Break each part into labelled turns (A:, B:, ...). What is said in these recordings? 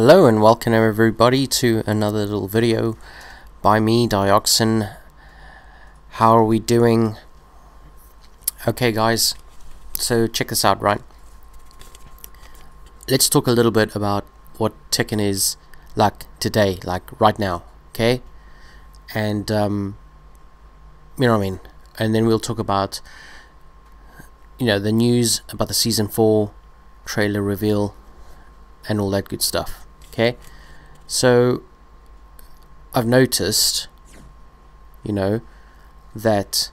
A: Hello and welcome everybody to another little video by me, Dioxin. How are we doing? Okay guys, so check this out, right? Let's talk a little bit about what Tekken is like today, like right now, okay? And you know what I mean? And then we'll talk about, you know, the news about the season 4 trailer reveal and all that good stuff. Okay, so I've noticed, you know, that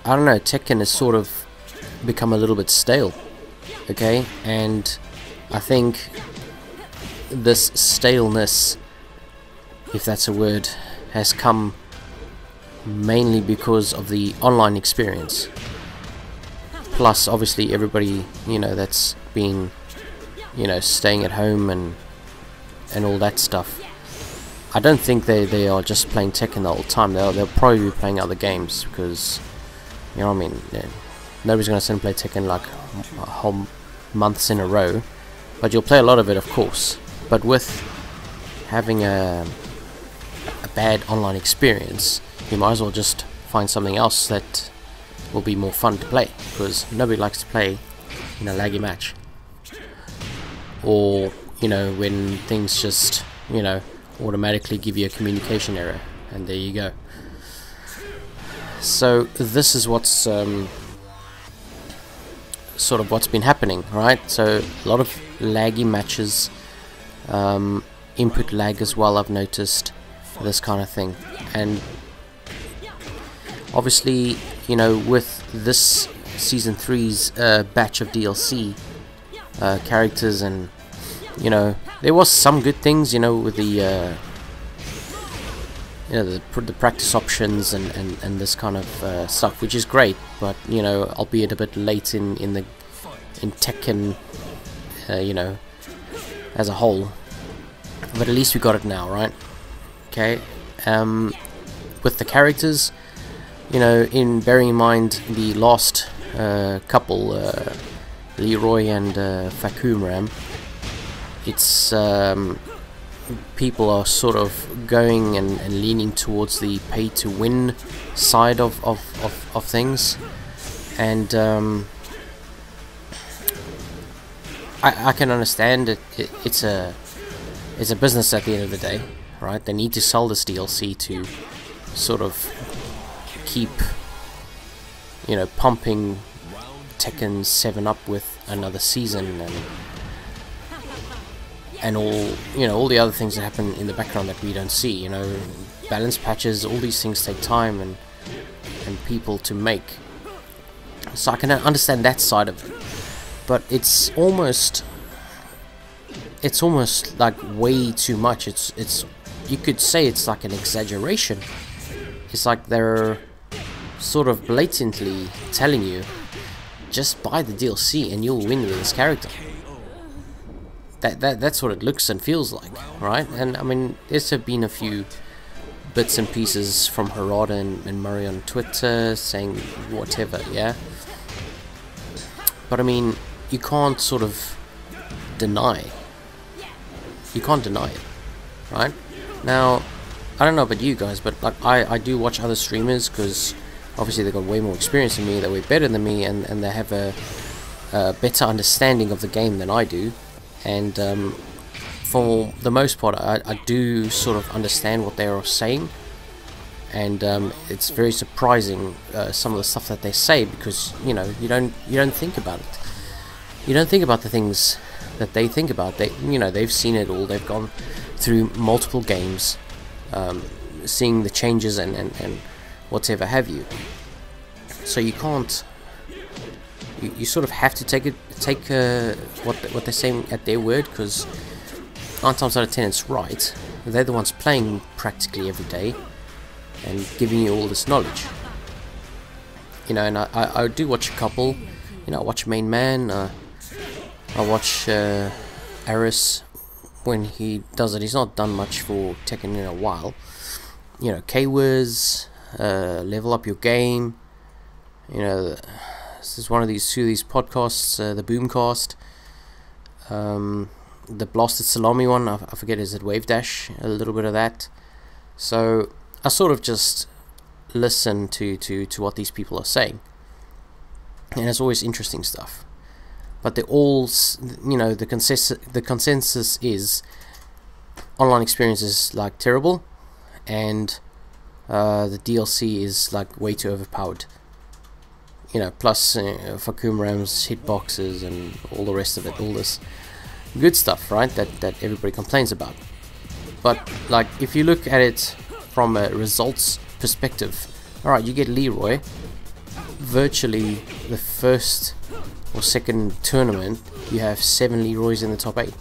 A: I don't know, Tekken has sort of become a little bit stale. Okay, and I think this staleness, if that's a word, has come mainly because of the online experience. Plus, obviously, everybody, you know, that's been, you know, staying at home and all that stuff. I don't think they are just playing Tekken the whole time. They'll probably be playing other games because, you know what I mean, yeah, nobody's going to sit and play Tekken like whole months in a row. But you'll play a lot of it, of course. But with having a bad online experience, you might as well just find something else that will be more fun to play, because nobody likes to play in a laggy match, or you know, when things just, you know, automatically give you a communication error, and there you go. So this is what's sort of what's been happening, right? So a lot of laggy matches, input lag as well, I've noticed, this kind of thing. And obviously, you know, with this season 3's batch of DLC characters, and you know, there was some good things, you know, with the you know, the practice options and this kind of stuff, which is great. But you know, albeit a bit late in Tekken, you know, as a whole. But at least we got it now, right? Okay. With the characters, you know, in bearing in mind the last couple, Leroy and Fakumram, it's people are sort of going and leaning towards the pay-to-win side of things, and I can understand it. It's a business at the end of the day, right? They need to sell this DLC to sort of keep, you know, pumping Tekken 7 up with another season and all, you know, all the other things that happen in the background that we don't see, you know, balance patches, all these things take time and people to make. So I can understand that side of it, but it's almost like way too much. It's you could say it's like an exaggeration. It's like they're sort of blatantly telling you, just buy the DLC and you'll win with this character. That's what it looks and feels like, right? And I mean, there's been a few bits and pieces from Harada and Murray on Twitter saying whatever, yeah? But I mean, you can't sort of deny. You can't deny it, right? Now, I don't know about you guys, but like I do watch other streamers, because obviously they've got way more experience than me, they're way better than me, and they have a better understanding of the game than I do. And for the most part, I do sort of understand what they are saying, and it's very surprising, some of the stuff that they say, because you know, you don't think about it. You don't think about the things that they think about. They, you know, they've seen it all. They've gone through multiple games, seeing the changes and whatever have you. So you can't. You sort of have to take what they're saying at their word, because 9 times out of 10 it's right. They're the ones playing practically every day and giving you all this knowledge. You know, and I do watch a couple. You know, I watch Main Man. I watch Aris when he does it. He's not done much for Tekken in a while. You know, K-Wiz, Level Up Your Game. You know, this is one of these two of these podcasts, the Boomcast. the blasted salami one, I forget, is it wave dash, a little bit of that. So I sort of just listen to what these people are saying, and it's always interesting stuff. But they're all, you know, the consensus is online experience is like terrible, and the DLC is like way too overpowered. You know, plus Fakumram's hitboxes and all the rest of it, all this good stuff, right? That everybody complains about. But like, if you look at it from a results perspective, alright, you get Leroy. Virtually the first or second tournament, you have 7 Leroys in the top 8.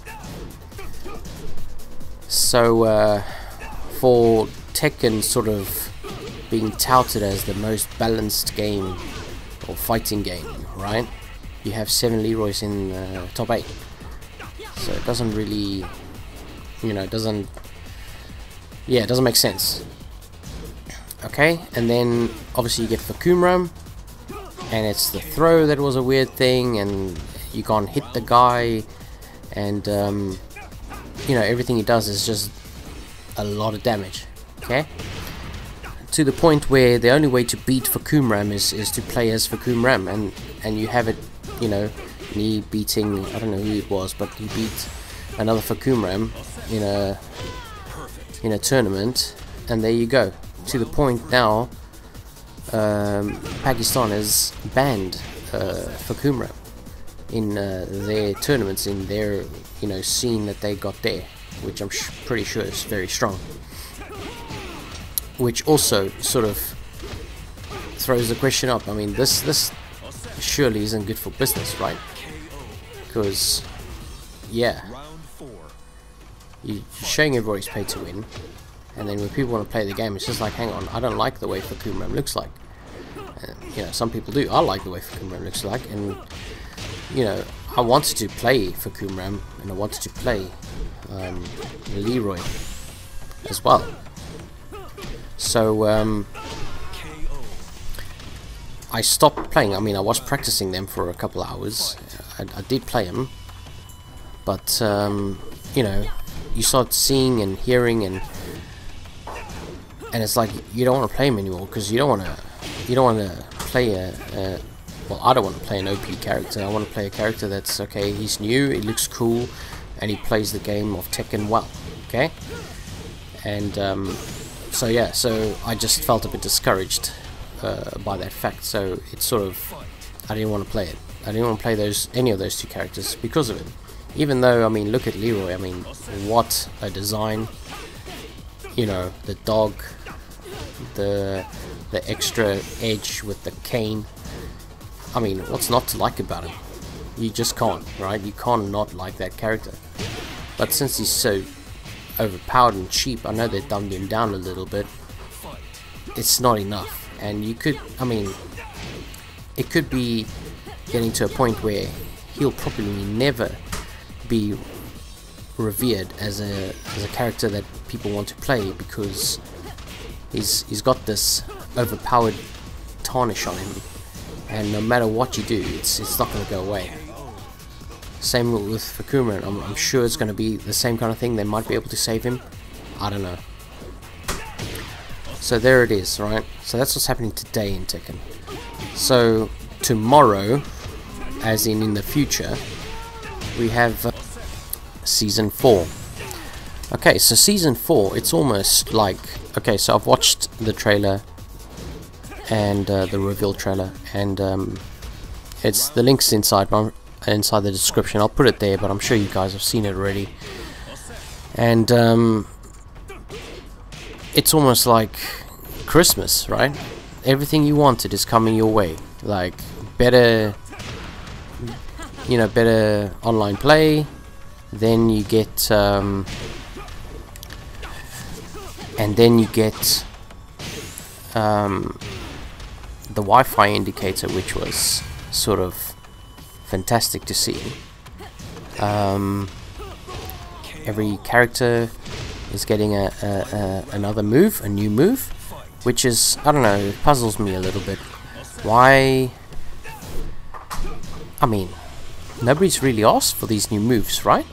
A: So for Tekken sort of being touted as the most balanced game or fighting game, right? You have 7 Leroys in top 8. So it doesn't really, you know, it doesn't make sense. Okay, and then obviously you get Fakumram, and it's the throw that was a weird thing, and you can't hit the guy, and you know, everything he does is just a lot of damage. Okay, to the point where the only way to beat Fakumram is to play as Fakumram, and you have it, you know, me beating, I don't know who it was, but he beat another Fakumram in a tournament, and there you go. To the point now, Pakistan has banned Fakumram in their tournaments, in their, you know, scene that they got there, which I'm pretty sure is very strong. Which also sort of throws the question up. I mean, this surely isn't good for business, right? Because, yeah, you're showing everybody's pay to win, and then when people want to play the game, it's just like, hang on, I don't like the way Fakumram looks like. You know, some people do. I like the way Fakumram looks like, and you know, I wanted to play Fakumram, and I wanted to play Leroy as well. So I stopped playing. I mean, I was practicing them for a couple hours. I did play them, but you know, you start seeing and hearing, and it's like you don't want to play them anymore, because you don't want to play well, I don't want to play an OP character. I want to play a character that's okay. He's new, he looks cool, and he plays the game of Tekken well. Okay, and so yeah, so I just felt a bit discouraged by that fact. So it's sort of, I didn't want to play it. I didn't want to play any of those two characters because of it. Even though, I mean, look at Leroy. I mean, what a design! You know, the dog, the extra edge with the cane. I mean, what's not to like about him? You just can't, right? You can't not like that character. But since he's so overpowered and cheap, I know they dumbed him down a little bit. It's not enough, and you could, I mean, it could be getting to a point where he'll probably never be revered as a character that people want to play, because he's got this overpowered tarnish on him, and no matter what you do, it's not going to go away. Same with Fakumram. I'm sure it's going to be the same kind of thing. They might be able to save him. I don't know. So there it is, right? So that's what's happening today in Tekken. So tomorrow, as in the future, we have Season 4. Okay, so Season 4, it's almost like... Okay, so I've watched the trailer and the reveal trailer, and it's the links inside the description. I'll put it there, but I'm sure you guys have seen it already. And it's almost like Christmas, right? Everything you wanted is coming your way. Like better, you know, better online play. Then you get and then you get the Wi-Fi indicator, which was sort of fantastic to see. Every character is getting another move, a new move, which is, I don't know, it puzzles me a little bit. Why? I mean, nobody's really asked for these new moves, right?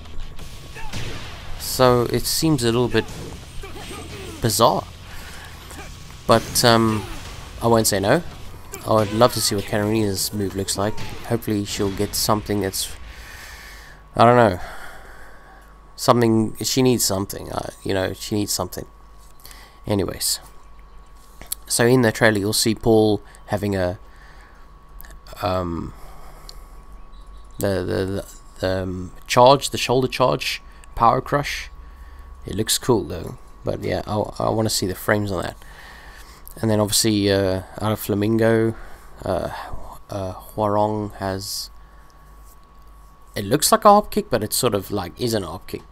A: So it seems a little bit bizarre. But I won't say no. I would love to see what Katarina's move looks like. Hopefully she'll get something that's, I don't know, something, she needs something, you know, she needs something. Anyways, so in the trailer you'll see Paul having a charge, the shoulder charge, power crush. It looks cool though, but yeah, I want to see the frames on that. And then obviously out of Flamingo, Huarong has, it looks like a hop kick, but it's sort of like isn't a hop kick,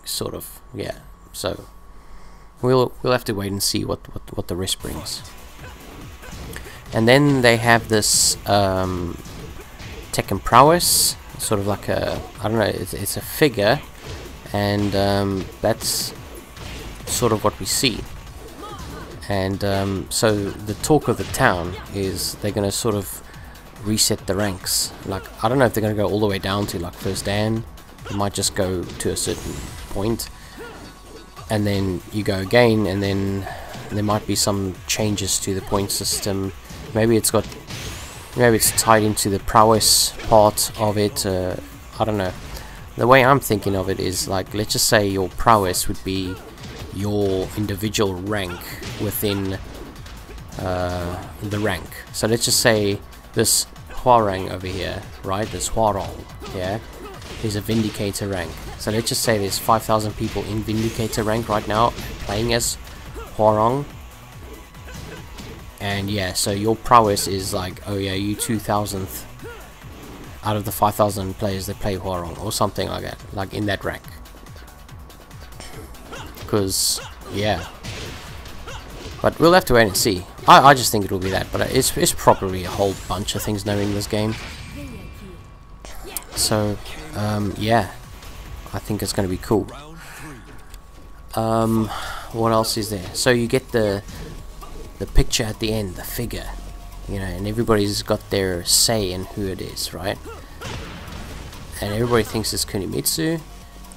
A: sort of, yeah. So we'll have to wait and see what the rest brings. And then they have this Tekken prowess, sort of like a, I don't know, it's a figure, and that's sort of what we see. And so the talk of the town is they're going to sort of reset the ranks. Like, I don't know if they're going to go all the way down to like first Dan. It might just go to a certain point, and then you go again, and then there might be some changes to the point system. Maybe it's tied into the prowess part of it. I don't know. The way I'm thinking of it is like, let's just say your prowess would be your individual rank within the rank. So let's just say this Huarang over here, right? This Huarong, yeah, is a Vindicator rank. So let's just say there's 5,000 people in Vindicator rank right now playing as Huarong. And yeah, so your prowess is like, oh yeah, you 2,000th out of the 5,000 players that play Huarong, or something like that, like in that rank. Because, yeah. But we'll have to wait and see. I just think it will be that, but it's probably a whole bunch of things knowing this game. So, yeah. I think it's going to be cool. What else is there? So you get the picture at the end, the figure, you know, and everybody's got their say in who it is, right? And everybody thinks it's Kunimitsu,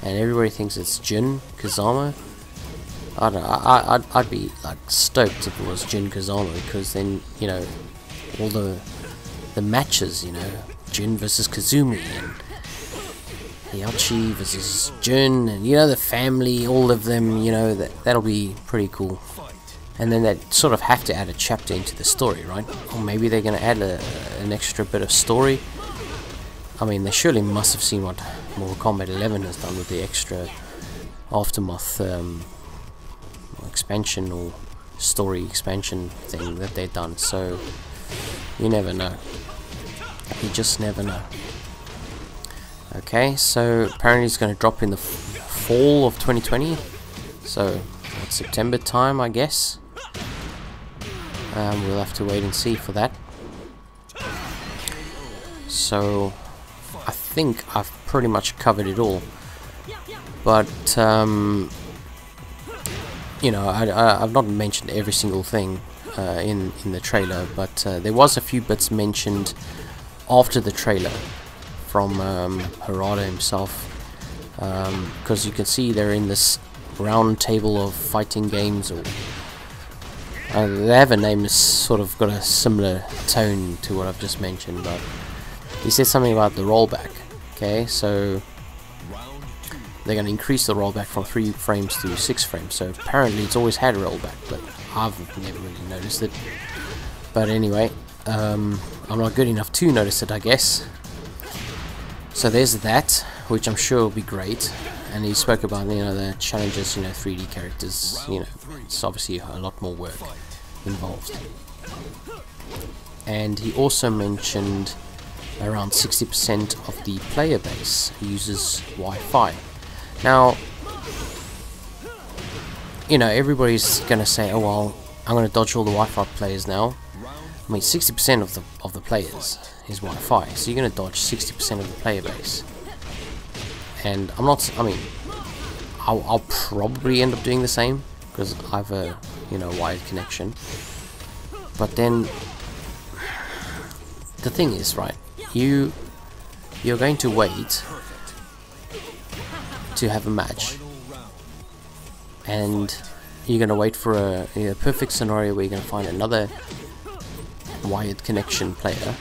A: and everybody thinks it's Jin Kazama. I don't know, I'd be like stoked if it was Jin Kazama, because then, you know, all the matches, you know, Jin versus Kazumi, and Heihachi versus Jin, and you know, the family, all of them, you know, that'll be pretty cool. And then they sort of have to add a chapter into the story, right? Or maybe they're going to add an extra bit of story. I mean, they surely must have seen what Mortal Kombat 11 has done with the extra Aftermath expansion or story expansion thing that they've done. So you never know. You just never know. Okay, so apparently it's going to drop in the fall of 2020. So it's September time, I guess. We'll have to wait and see for that. So I think I've pretty much covered it all. But you know, I've not mentioned every single thing in the trailer, but there was a few bits mentioned after the trailer from Harada himself, because you can see they're in this round table of fighting games, or they have a name that's sort of got a similar tone to what I've just mentioned, but he said something about the rollback. Okay, so they're going to increase the rollback from 3 frames to 6 frames, so apparently it's always had a rollback, but I've never really noticed it. But anyway, I'm not good enough to notice it, I guess. So there's that, which I'm sure will be great. And he spoke about, you know, the challenges, you know, 3D characters, you know, it's obviously a lot more work involved. And he also mentioned around 60% of the player base uses Wi-Fi. Now, you know, everybody's gonna say, oh well, I'm gonna dodge all the Wi-Fi players now. I mean, 60% of the players is Wi-Fi, so you're gonna dodge 60% of the player base. And I'm not, I mean, I'll probably end up doing the same, because I have a, you know, wired connection. But then, the thing is, right, you're going to wait to have a match, and you're going to wait for a perfect scenario where you're going to find another wired connection player,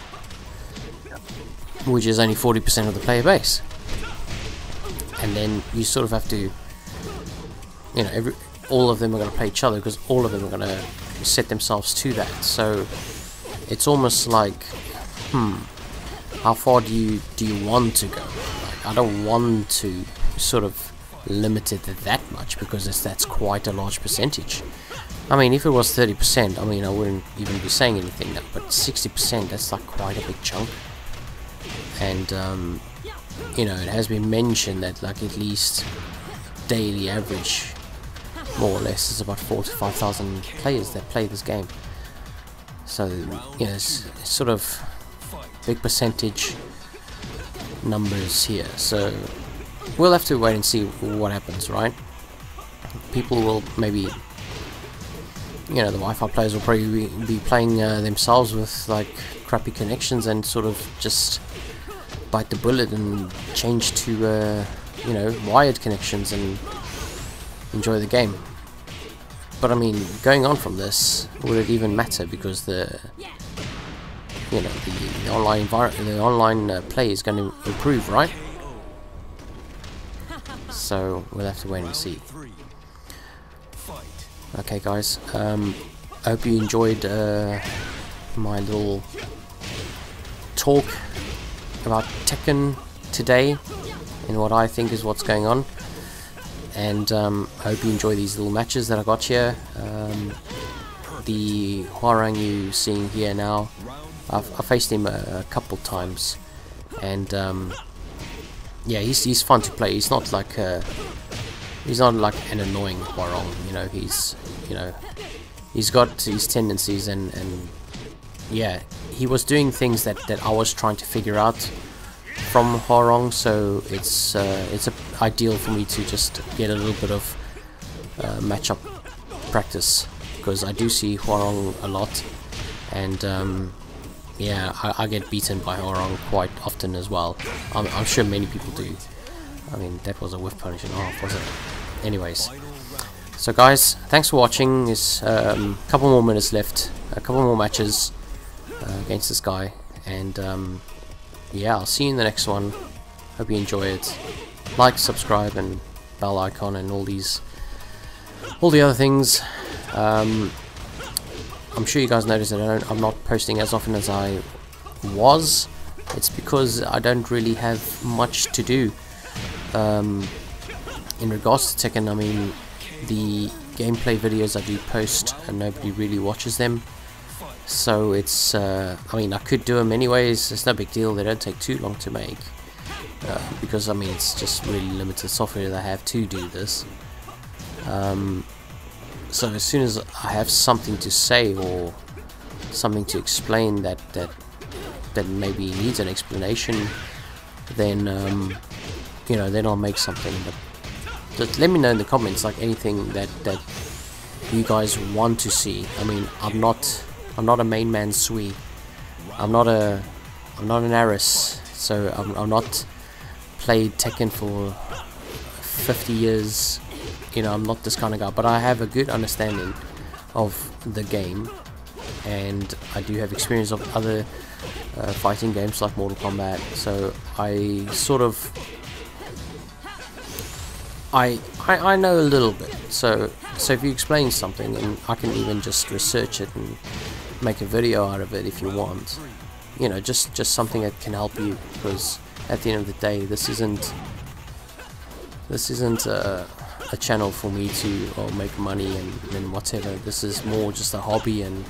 A: which is only 40% of the player base. And then you sort of have to, you know, all of them are going to play each other, because all of them are going to set themselves to that. So it's almost like, how far do you want to go? Like, I don't want to sort of limit it that much, because that's quite a large percentage. I mean, if it was 30%, I mean, I wouldn't even be saying anything now, but 60%, that's like quite a big chunk. And you know, it has been mentioned that like at least daily average, more or less, is about 4,000 to 5,000 players that play this game. So, you know, it's sort of big percentage numbers here. So we'll have to wait and see what happens, right? People will maybe, you know, the Wi-Fi players will probably be playing themselves with like crappy connections, and sort of just bite the bullet and change to you know, wired connections and enjoy the game. But I mean, going on from this, would it even matter? Because the, you know, the online environment, the online play is going to improve, right? So we'll have to wait and see. Okay, guys. I hope you enjoyed my little talk about Tekken today and what I think is what's going on. And I hope you enjoy these little matches that I got here. The Hwarang you're seeing here now, I've faced him a couple times, and yeah, he's fun to play. He's not like an annoying Hwarang, you know. He's got his tendencies, and yeah, he was doing things that I was trying to figure out from Hwarang, so it's ideal for me to just get a little bit of matchup practice, because I do see Hwarang a lot, and yeah, I get beaten by Hwarang quite often as well. I'm sure many people do. I mean, that was a whiff punish and a half, wasn't it? Anyways, so guys, thanks for watching. There's a couple more minutes left, a couple more matches against this guy, and yeah, I'll see you in the next one. Hope you enjoy it. Like, subscribe, and bell icon, and all the other things. I'm sure you guys noticed that I'm not posting as often as I was. It's because I don't really have much to do. In regards to Tekken, I mean, the gameplay videos I do post and nobody really watches them. So it's, I mean, I could do them anyways. It's no big deal. They don't take too long to make. Because, I mean, it's just really limited software that I have to do this. So as soon as I have something to say or something to explain that maybe needs an explanation, then you know, then I'll make something. But just let me know in the comments, like anything that you guys want to see. I mean, I'm not a main man Sui. I'm not an Aris, so I'm not played Tekken for 50 years. You know, I'm not this kind of guy, but I have a good understanding of the game, and I do have experience of other fighting games like Mortal Kombat, so I sort of I know a little bit. So if you explain something, and I can even just research it and make a video out of it if you want, you know, just something that can help you, because at the end of the day, this isn't a channel for me to make money and whatever. This is more just a hobby and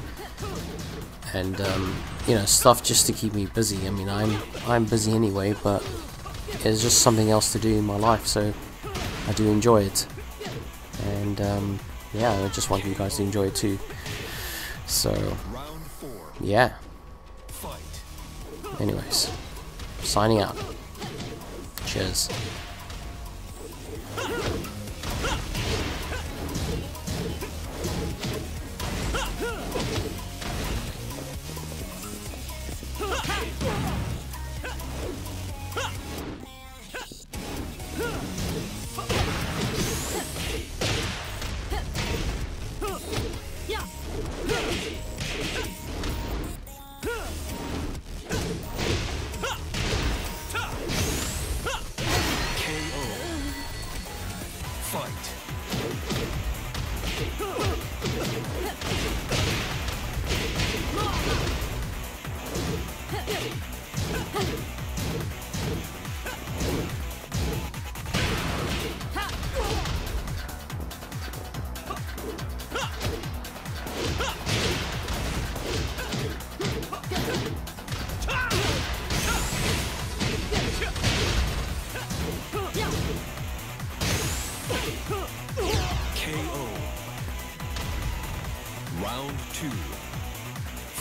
A: you know, stuff just to keep me busy. I mean, I'm busy anyway, but it's just something else to do in my life, so I do enjoy it. And yeah, I just want you guys to enjoy it too. So yeah, anyways, signing out. Cheers.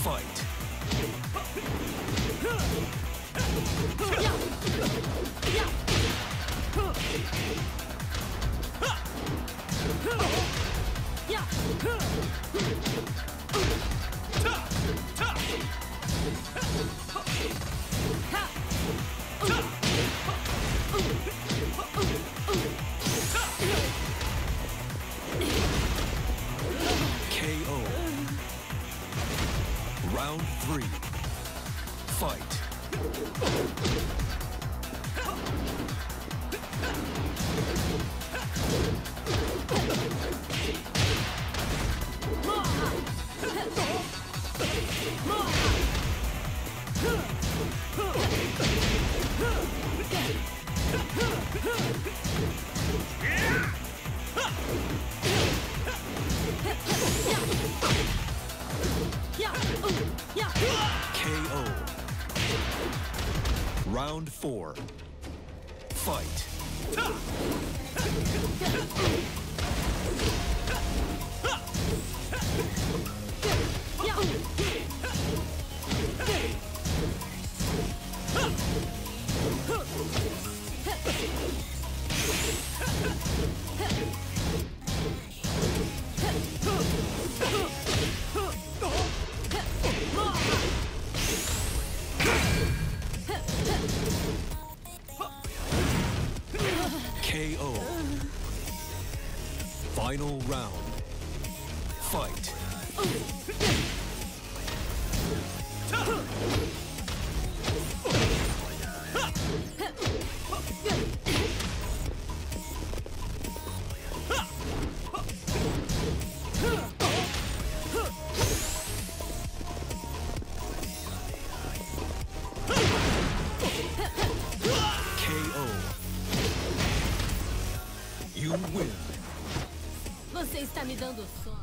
B: Fight. KO. Round 3. Fight. KO. Round 4. Fight. KO. Final round. Fight. KO. You win.
C: Você está me dando sono.